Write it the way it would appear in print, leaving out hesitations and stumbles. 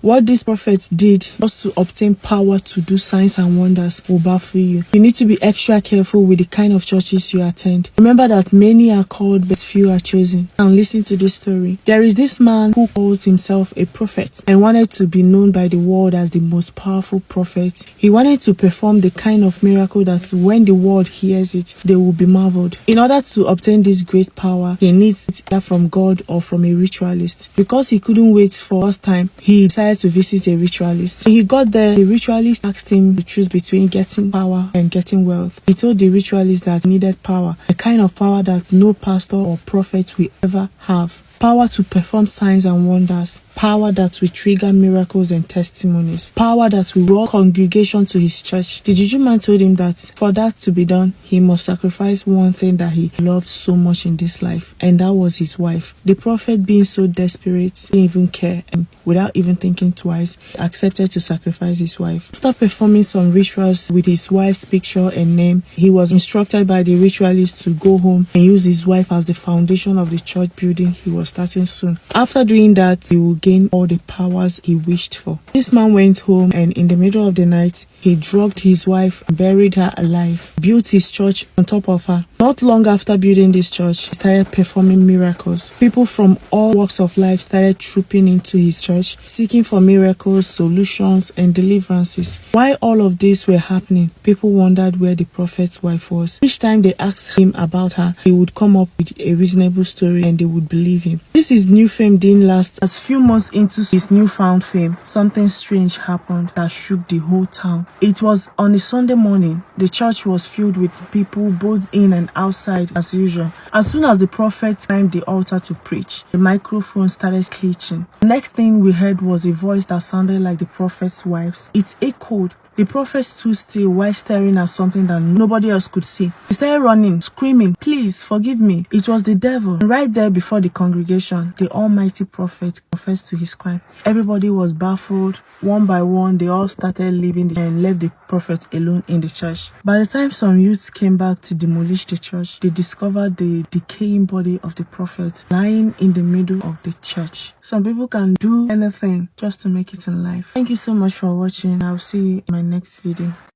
What these prophets did just to obtain power to do signs and wonders will baffle you. You need to be extra careful with the kind of churches you attend. Remember that many are called but few are chosen. Now listen to this story. There is this man who calls himself a prophet and wanted to be known by the world as the most powerful prophet. He wanted to perform the kind of miracle that when the world hears it, they will be marveled. In order to obtain this great power, he needs it either from God or from a ritualist. Because he couldn't wait for us time, he decided to visit a ritualist. When he got there, the ritualist asked him to choose between getting power and getting wealth. He told the ritualist that he needed power, the kind of power that no pastor or prophet will ever have. Power to perform signs and wonders. Power that will trigger miracles and testimonies. Power that will draw congregation to his church. The juju man told him that for that to be done, he must sacrifice one thing that he loved so much in this life, and that was his wife. The prophet, being so desperate, didn't even care, and without even thinking twice, accepted to sacrifice his wife. After performing some rituals with his wife's picture and name, he was instructed by the ritualist to go home and use his wife as the foundation of the church building he was starting soon. After doing that, he would gain all the powers he wished for. This man went home, and in the middle of the night, he drugged his wife and buried her alive, built his church on top of her. Not long after building this church, he started performing miracles. People from all walks of life started trooping into his church, seeking for miracles, solutions, and deliverances. While all of this were happening, people wondered where the prophet's wife was. Each time they asked him about her, he would come up with a reasonable story and they would believe him. This his new fame didn't last. As few months into his newfound fame, something strange happened that shook the whole town. It was on a Sunday morning. The church was filled with people both in and outside as usual. As soon as the prophet climbed the altar to preach, the microphone started glitching. The next thing we heard was a voice that sounded like the prophet's wife's. It echoed. The prophet stood still while staring at something that nobody else could see. He started running, screaming, "Please forgive me. It was the devil." And right there before the congregation, the almighty prophet confessed to his crime. Everybody was baffled. One by one, they all started leaving and left the prophet alone in the church. By the time some youths came back to demolish the church, they discovered the decaying body of the prophet lying in the middle of the church. Some people can do anything just to make it in life. Thank you so much for watching. I'll see you in my next video.